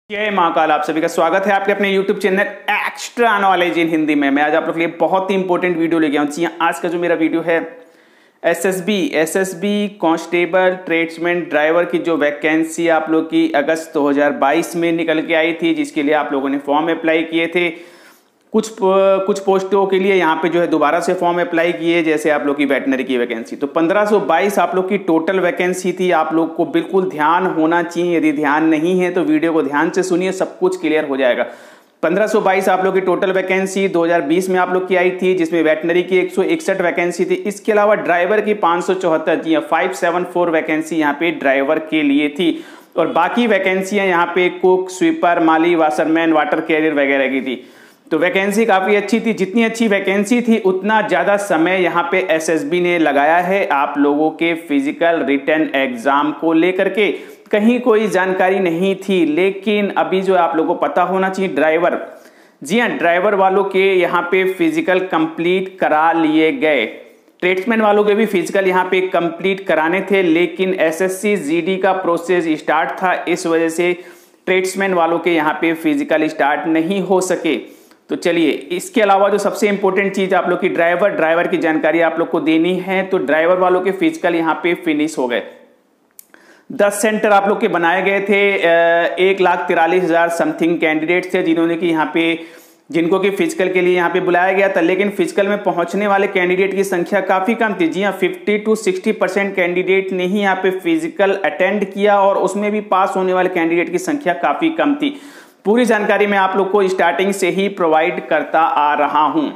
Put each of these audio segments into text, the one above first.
जय महाकाल। आप सभी का स्वागत है आपके अपने YouTube channel extra knowledge in Hindi में। मैं आज आप लोग के लिए बहुत ही इंपॉर्टेंट वीडियो लेके आऊँ। आज का जो मेरा वीडियो है एसएसबी कांस्टेबल ट्रेड्समैन ड्राइवर की जो वैकेंसी आप लोग की अगस्त 2022 में निकल के आई थी, जिसके लिए आप लोगों ने फॉर्म अप्लाई किए थे। कुछ पोस्टों के लिए यहाँ पे जो है दोबारा से फॉर्म अप्लाई किए, जैसे आप लोग की वेटनरी की वैकेंसी। तो 1522 आप लोग की टोटल वैकेंसी थी। आप लोग को बिल्कुल ध्यान होना चाहिए, यदि ध्यान नहीं है तो वीडियो को ध्यान से सुनिए, सब कुछ क्लियर हो जाएगा। 1522 आप लोग की टोटल वैकेंसी 2020 में आप लोग की आई थी, जिसमें वेटनरी की 161 वैकेंसी थी। इसके अलावा ड्राइवर की 574 जी 574 वैकेंसी यहाँ पे ड्राइवर के लिए थी, और बाकी वैकेंसियां यहाँ पे कुक, स्वीपर, माली, वाशरमैन, वाटर कैरियर वगैरह की थी। तो वैकेंसी काफ़ी अच्छी थी। जितनी अच्छी वैकेंसी थी उतना ज़्यादा समय यहाँ पे एसएसबी ने लगाया है आप लोगों के फिजिकल रिटन एग्जाम को लेकर के। कहीं कोई जानकारी नहीं थी, लेकिन अभी जो आप लोगों को पता होना चाहिए, ड्राइवर, जी हाँ, ड्राइवर वालों के यहाँ पे फिजिकल कंप्लीट करा लिए गए। ट्रेड्समैन वालों के भी फिजिकल यहाँ पे कंप्लीट कराने थे, लेकिन एसएससी जीडी का प्रोसेस स्टार्ट था, इस वजह से ट्रेड्समैन वालों के यहाँ पे फिजिकल स्टार्ट नहीं हो सके। तो चलिए, इसके अलावा जो सबसे इंपॉर्टेंट चीज आप लोग की ड्राइवर की जानकारी आप लोग को देनी है। तो ड्राइवर वालों के फिजिकल यहाँ पे फिनिश हो गए। 10 सेंटर आप लोग के बनाए गए थे। 1,43,000 समथिंग कैंडिडेट थे जिन्होंने कि यहाँ पे जिनको कि फिजिकल के लिए यहाँ पे बुलाया गया था, लेकिन फिजिकल में पहुंचने वाले कैंडिडेट की संख्या काफी कम थी। जी हाँ, 50 to 60% कैंडिडेट ने ही यहाँ पे फिजिकल अटेंड किया, और उसमें भी पास होने वाले कैंडिडेट की संख्या काफी कम थी। पूरी जानकारी मैं आप लोग को स्टार्टिंग से ही प्रोवाइड करता आ रहा हूं।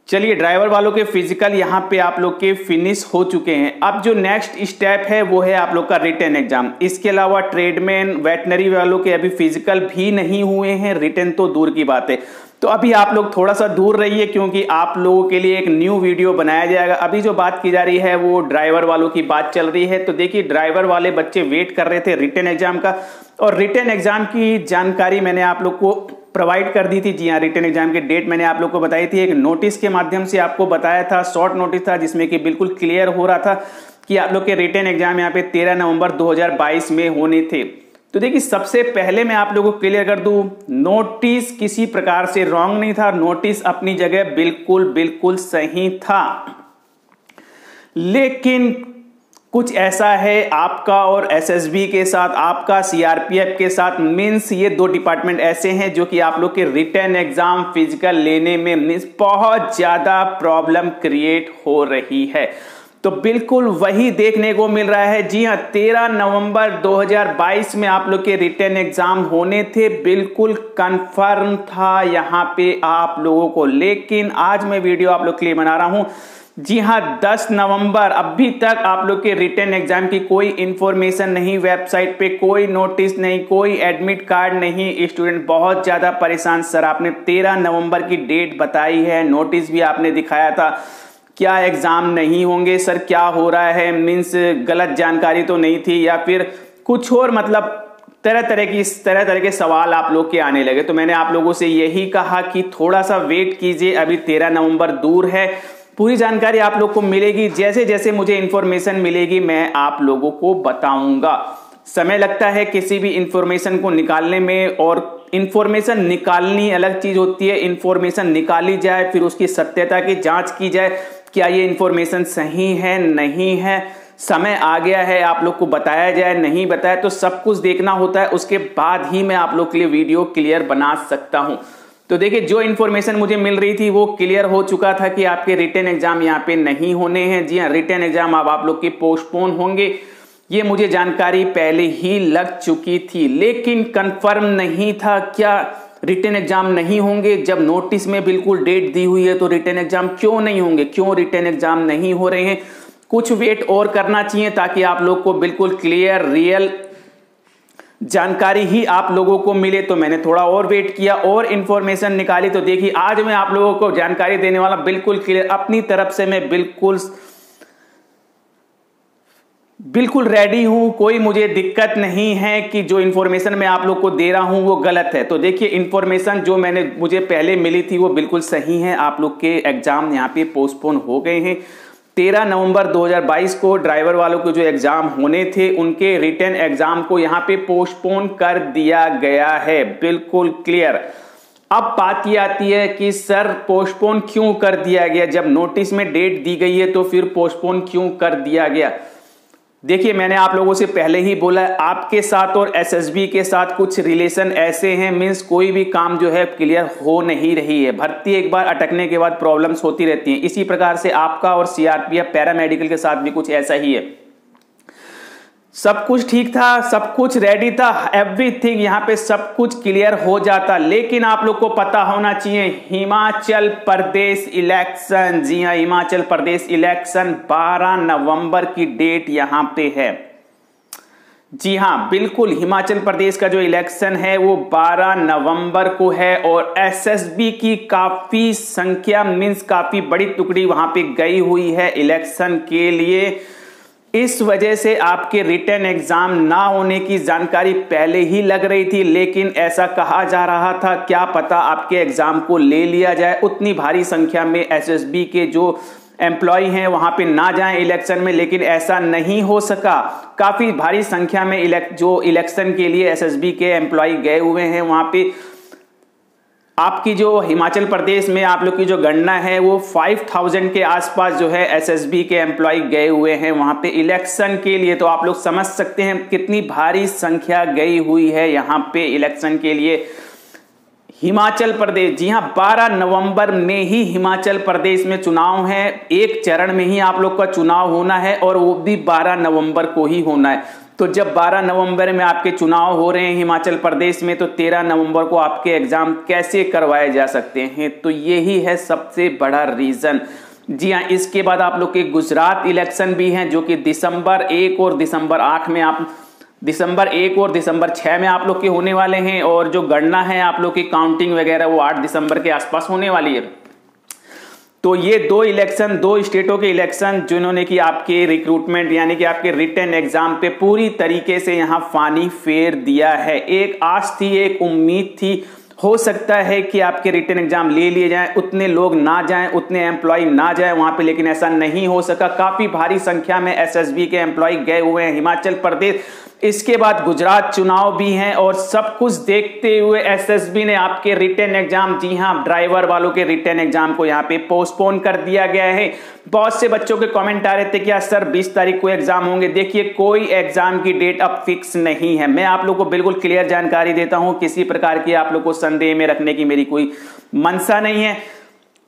चलिए, ड्राइवर वालों के फिजिकल यहां पे आप लोग के फिनिश हो चुके हैं। अब जो नेक्स्ट स्टेप है वो है आप लोग का रिटन एग्जाम। इसके अलावा ट्रेडमैन, वेटनरी वालों के अभी फिजिकल भी नहीं हुए हैं, रिटन तो दूर की बात है। तो अभी आप लोग थोड़ा सा दूर रहिए, क्योंकि आप लोगों के लिए एक न्यू वीडियो बनाया जाएगा। अभी जो बात की जा रही है वो ड्राइवर वालों की बात चल रही है। तो देखिए, ड्राइवर वाले बच्चे वेट कर रहे थे रिटन एग्जाम का, और रिटन एग्जाम की जानकारी मैंने आप लोग को प्रोवाइड कर दी थी। जी हाँ, रिटन एग्जाम की डेट मैंने आप लोग को बताई थी, एक नोटिस के माध्यम से आपको बताया था। शॉर्ट नोटिस था, जिसमें कि बिल्कुल क्लियर हो रहा था कि आप लोग के रिटन एग्जाम यहाँ पे 13 नवंबर 2022 में होने थे। तो देखिए, सबसे पहले मैं आप लोगों को क्लियर कर दूं, नोटिस किसी प्रकार से रॉन्ग नहीं था। नोटिस अपनी जगह बिल्कुल सही था, लेकिन कुछ ऐसा है आपका और एसएसबी के साथ, आपका सीआरपीएफ के साथ, मींस ये दो डिपार्टमेंट ऐसे हैं जो कि आप लोग के रिटन एग्जाम फिजिकल लेने में मींस बहुत ज्यादा प्रॉब्लम क्रिएट हो रही है। तो बिल्कुल वही देखने को मिल रहा है। जी हाँ, 13 नवंबर 2022 में आप लोग के रिटन एग्जाम होने थे, बिल्कुल कंफर्म था यहाँ पे आप लोगों को। लेकिन आज मैं वीडियो आप लोग के लिए बना रहा हूं। जी हाँ, 10 नवंबर, अभी तक आप लोग के रिटन एग्जाम की कोई इंफॉर्मेशन नहीं, वेबसाइट पे कोई नोटिस नहीं, कोई एडमिट कार्ड नहीं। स्टूडेंट बहुत ज्यादा परेशान। सर, आपने 13 नवंबर की डेट बताई है, नोटिस भी आपने दिखाया था, क्या एग्जाम नहीं होंगे? सर, क्या हो रहा है? मीन्स गलत जानकारी तो नहीं थी, या फिर कुछ और? मतलब तरह तरह के सवाल आप लोग के आने लगे। तो मैंने आप लोगों से यही कहा कि थोड़ा सा वेट कीजिए, अभी 13 नवंबर दूर है। पूरी जानकारी आप लोग को मिलेगी, जैसे जैसे मुझे इंफॉर्मेशन मिलेगी मैं आप लोगों को बताऊंगा। समय लगता है किसी भी इंफॉर्मेशन को निकालने में, और इंफॉर्मेशन निकालनी अलग चीज होती है। इंफॉर्मेशन निकाली जाए, फिर उसकी सत्यता की जांच की जाए, क्या ये इंफॉर्मेशन सही है नहीं है, समय आ गया है आप लोग को बताया जाए, नहीं बताया, तो सब कुछ देखना होता है। उसके बाद ही मैं आप लोग के लिए वीडियो क्लियर बना सकता हूं। तो देखिए, जो इन्फॉर्मेशन मुझे मिल रही थी वो क्लियर हो चुका था कि आपके रिटन एग्जाम यहाँ पे नहीं होने हैं। जी हाँ, रिटन एग्जाम अब आप लोग के पोस्टपोन होंगे, ये मुझे जानकारी पहले ही लग चुकी थी, लेकिन कंफर्म नहीं था क्या रिटन एग्जाम नहीं होंगे। जब नोटिस में बिल्कुल डेट दी हुई है तो रिटन एग्जाम क्यों नहीं होंगे? क्यों रिटन एग्जाम नहीं हो रहे हैं? कुछ वेट और करना चाहिए, ताकि आप लोग को बिल्कुल क्लियर रियल जानकारी ही आप लोगों को मिले। तो मैंने थोड़ा और वेट किया और इंफॉर्मेशन निकाली। तो देखिए, आज मैं आप लोगों को जानकारी देने वाला बिल्कुल क्लियर, अपनी तरफ से मैं बिल्कुल रेडी हूं। कोई मुझे दिक्कत नहीं है कि जो इंफॉर्मेशन मैं आप लोग को दे रहा हूं वो गलत है। तो देखिए, इंफॉर्मेशन जो मुझे पहले मिली थी वो बिल्कुल सही है। आप लोग के एग्जाम यहाँ पे पोस्टपोन हो गए हैं। 13 नवंबर 2022 को ड्राइवर वालों के जो एग्जाम होने थे उनके रिटन एग्जाम को यहाँ पे पोस्टपोन कर दिया गया है, बिल्कुल क्लियर। अब बात ये आती है कि सर पोस्टपोन क्यों कर दिया गया, जब नोटिस में डेट दी गई है तो फिर पोस्टपोन क्यों कर दिया गया। देखिए मैंने आप लोगों से पहले ही बोला है, आपके साथ और एसएसबी के साथ कुछ रिलेशन ऐसे हैं, मींस कोई भी काम जो है क्लियर हो नहीं रही है। भर्ती एक बार अटकने के बाद प्रॉब्लम्स होती रहती हैं। इसी प्रकार से आपका और सीआरपीएफ पैरामेडिकल के साथ भी कुछ ऐसा ही है। सब कुछ ठीक था, सब कुछ रेडी था, एवरीथिंग यहाँ पे सब कुछ क्लियर हो जाता, लेकिन आप लोग को पता होना चाहिए हिमाचल प्रदेश इलेक्शन, जी हाँ हिमाचल प्रदेश इलेक्शन 12 नवंबर की डेट यहाँ पे है। जी हाँ बिल्कुल, हिमाचल प्रदेश का जो इलेक्शन है वो 12 नवंबर को है और एसएसबी की काफी संख्या मींस काफी बड़ी टुकड़ी वहां पे गई हुई है इलेक्शन के लिए। इस वजह से आपके रिटन एग्जाम ना होने की जानकारी पहले ही लग रही थी, लेकिन ऐसा कहा जा रहा था क्या पता आपके एग्जाम को ले लिया जाए, उतनी भारी संख्या में एसएसबी के जो एम्प्लॉय हैं वहां पे ना जाएं इलेक्शन में, लेकिन ऐसा नहीं हो सका। काफी भारी संख्या में जो इलेक्शन के लिए एसएसबी के एम्प्लॉय गए हुए हैं वहां पे। आपकी जो हिमाचल प्रदेश में आप लोग की जो गणना है वो 5000 के आसपास जो है एसएसबी के एम्प्लॉय गए हुए हैं वहां पे इलेक्शन के लिए। तो आप लोग समझ सकते हैं कितनी भारी संख्या गई हुई है यहाँ पे इलेक्शन के लिए हिमाचल प्रदेश। जी हाँ 12 नवंबर में ही हिमाचल प्रदेश में चुनाव है, एक चरण में ही आप लोग का चुनाव होना है और वो भी 12 नवंबर को ही होना है। तो जब 12 नवंबर में आपके चुनाव हो रहे हैं हिमाचल प्रदेश में, तो 13 नवंबर को आपके एग्जाम कैसे करवाए जा सकते हैं, तो यही है सबसे बड़ा रीजन। जी हाँ, इसके बाद आप लोग के गुजरात इलेक्शन भी हैं जो कि दिसंबर 1 और दिसंबर 8 में दिसंबर 1 और दिसंबर 6 में आप लोग के होने वाले हैं, और जो गणना है आप लोग की काउंटिंग वगैरह वो 8 दिसंबर के आसपास होने वाली है। तो ये दो इलेक्शन, दो स्टेटों के इलेक्शन जिन्होंने कि आपके रिक्रूटमेंट यानी कि आपके रिटन एग्जाम पे पूरी तरीके से यहाँ पानी फेर दिया है। एक आस थी, एक उम्मीद थी, हो सकता है कि आपके रिटन एग्जाम ले लिए जाएं, उतने लोग ना जाएं, उतने एम्प्लॉय ना जाएं वहां पे, लेकिन ऐसा नहीं हो सका। काफी भारी संख्या में एसएसबी के एम्प्लॉय गए हुए हैं हिमाचल प्रदेश। इसके बाद गुजरात चुनाव भी हैं और सब कुछ देखते हुए एसएसबी ने आपके रिटन एग्जाम, जी हां ड्राइवर वालों के रिटन एग्जाम को यहां पे पोस्टपोन कर दिया गया है। बहुत से बच्चों के कमेंट आ रहे थे कि सर 20 तारीख को एग्जाम होंगे। देखिए कोई एग्जाम की डेट अब फिक्स नहीं है, मैं आप लोग को बिल्कुल क्लियर जानकारी देता हूं, किसी प्रकार की आप लोग को संदेह में रखने की मेरी कोई मंशा नहीं है।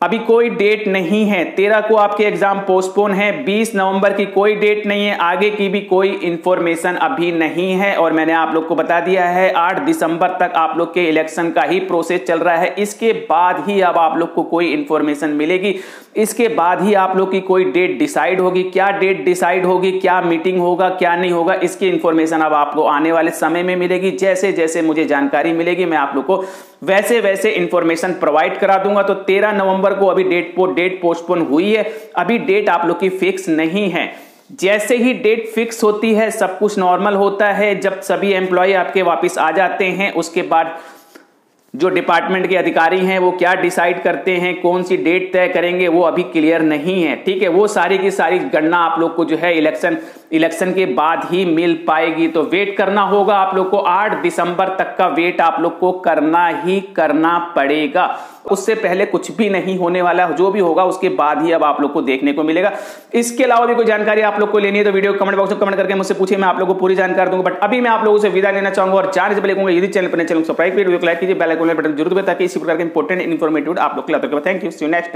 अभी कोई डेट नहीं है, 13 को आपके एग्जाम पोस्टपोन है, 20 नवंबर की कोई डेट नहीं है, आगे की भी कोई इंफॉर्मेशन अभी नहीं है। और मैंने आप लोग को बता दिया है 8 दिसंबर तक आप लोग के इलेक्शन का ही प्रोसेस चल रहा है। इसके बाद ही अब आप लोग को कोई इंफॉर्मेशन मिलेगी, इसके बाद ही आप लोग की कोई डेट डिसाइड होगी। क्या डेट डिसाइड होगी, क्या मीटिंग होगा, क्या नहीं होगा, इसकी इंफॉर्मेशन अब आपको आने वाले समय में मिलेगी। जैसे जैसे मुझे जानकारी मिलेगी मैं आप लोग को वैसे वैसे इंफॉर्मेशन प्रोवाइड करा दूंगा। तो 13 नवंबर को अभी डेट पोस्टपोन हुई है, अभी डेट आप लोग की फिक्स नहीं है। जैसे ही डेट फिक्स होती है सब कुछ नॉर्मल होता है। जब सभी एम्प्लॉय आपके वापस आ जाते हैं उसके बाद जो डिपार्टमेंट के अधिकारी हैं वो क्या डिसाइड करते हैं, कौन सी डेट तय करेंगे, वो अभी क्लियर नहीं है। ठीक है, वो सारी की सारी गणना आप लोग को जो है इलेक्शन के बाद ही मिल पाएगी। तो वेट करना होगा आप लोग को, 8 दिसंबर तक का वेट आप लोग को करना ही करना पड़ेगा। उससे पहले कुछ भी नहीं होने वाला, जो भी होगा उसके बाद ही अब आप लोग को देखने को मिलेगा। इसके अलावा भी कोई जानकारी आप लोग को लेनी है तो वीडियो कमेंट बॉक्स में कमेंट करके मुझसे पूछिए, मैं आप लोग को पूरी जानकारी दूंगा। बट अभी मैं आप लोगों से विदा लेना चाहूंगा और जाने से पहले कहूंगा यदि चैनल पर सब्सक्राइब वीडियो को लाइक कीजिए, बेल आइकन बटन जरूर दबाइए ताकि इसी प्रकार के इंपॉर्टेंट इन्फॉर्मेटिव आप लोग को लाते रहे। Thank you, see you next.